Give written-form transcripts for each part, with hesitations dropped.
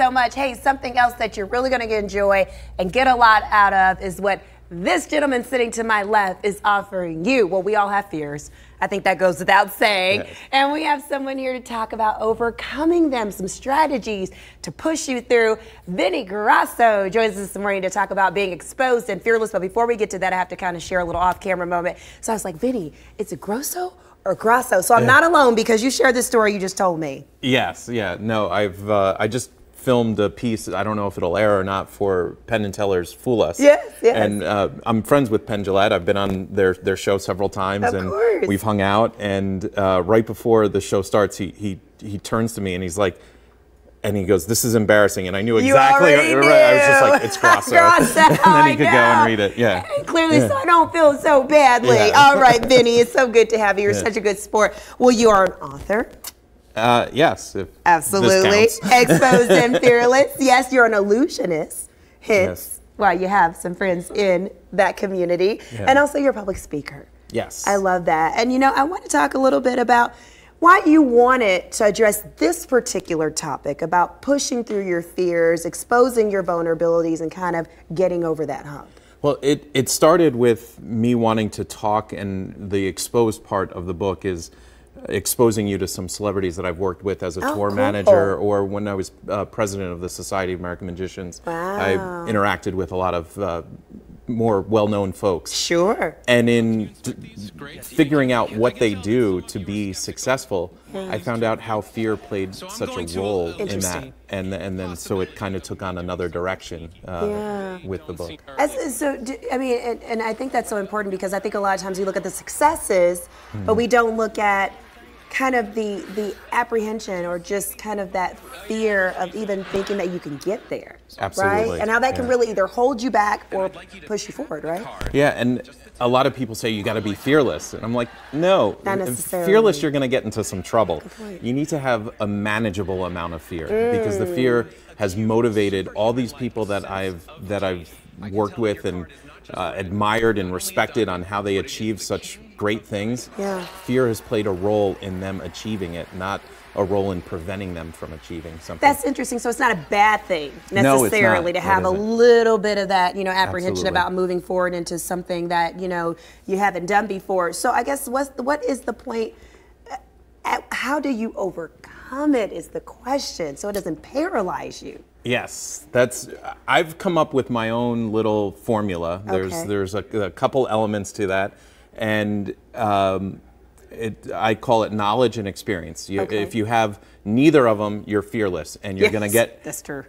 so much. Hey, something else that you're really going to enjoy and get a lot out of is what this gentleman sitting to my left is offering you. Well, we all have fears. I think that goes without saying. Yes. And we have someone here to talk about overcoming them, some strategies to push you through. Vinny Grosso joins us this morning to talk about being exposed and fearless. But before we get to that, I have to kind of share a little off-camera moment. So I was like, Vinny, is it Grosso or Grosso? So I'm not alone because you shared this story you just told me. Yes, yeah, no, I just filmed a piece, I don't know if it'll air or not, for Penn & Teller's Fool Us. Yes, yes. And I'm friends with Penn Jillette. I've been on their show several times, and we've hung out. And right before the show starts, he turns to me and he's like, and he goes, "This is embarrassing," and I knew exactly. Right. I was just like, "It's Grosso," and then he could go and read it. Yeah, clearly, so I don't feel so badly. Yeah. All right, Vinny, it's so good to have you. You're such a good sport. Well, you are an author. Yes. Absolutely. Exposed and fearless. Yes, you're an illusionist. Hence, why you have some friends in that community. Yeah. And also you're a public speaker. Yes. I love that. And you know, I want to talk a little bit about why you wanted to address this particular topic about pushing through your fears, exposing your vulnerabilities, and kind of getting over that hump. Well, it started with me wanting to talk, and the exposed part of the book is exposing you to some celebrities that I've worked with as a tour manager, or when I was president of the Society of American Magicians. Wow. I interacted with a lot of more well-known folks. Sure. And in figuring out what they do to be successful, I found out how fear played such a role in that. And then so it kind of took on another direction with the book. I mean, and I think that's so important because I think a lot of times we look at the successes, but we don't look at kind of the apprehension or just kind of that fear of even thinking that you can get there. Absolutely. Right? And how that can really either hold you back or push you forward, right? Yeah, and a lot of people say you got to be fearless. And I'm like, no. Not necessarily. Fearless, you're going to get into some trouble. You need to have a manageable amount of fear because the fear has motivated all these people that I've worked with and admired and respected on how they achieve such great things. Yeah. Fear has played a role in them achieving it, not a role in preventing them from achieving something. That's interesting. So it's not a bad thing necessarily to have a little bit of that, you know, apprehension about moving forward into something that, you know, you haven't done before. So I guess what is the point? How do you overcome it is the question, so it doesn't paralyze you. Yes, I've come up with my own little formula. There's a couple elements to that, and I call it knowledge and experience. If you have neither of them, you're fearless, and you're going to get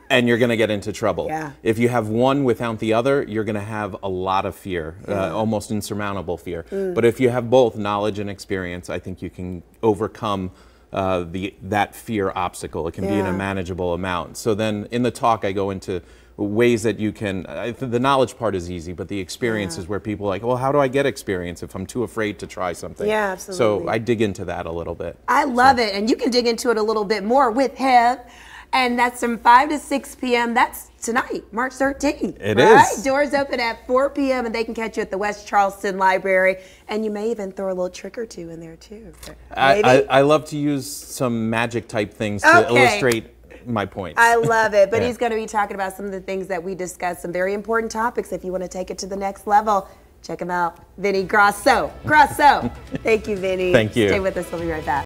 and you're going to get into trouble. Yeah. If you have one without the other, you're going to have a lot of fear, almost insurmountable fear. But if you have both knowledge and experience, I think you can overcome that fear obstacle. It can be in a manageable amount. So then in the talk, I go into ways that you can, the knowledge part is easy, but the experience is where people are like, well, how do I get experience if I'm too afraid to try something? Yeah, absolutely. So I dig into that a little bit. I love it, and you can dig into it a little bit more with him. And that's from 5 to 6 p.m. That's tonight, March 13th. It is. Doors open at 4 p.m. and they can catch you at the West Charleston Library. And you may even throw a little trick or two in there too. I love to use some magic type things to illustrate my points. I love it. But he's going to be talking about some of the things that we discussed, some very important topics. If you want to take it to the next level, check him out. Vinny Grosso. Thank you, Vinny. Thank you. Stay with us. We'll be right back.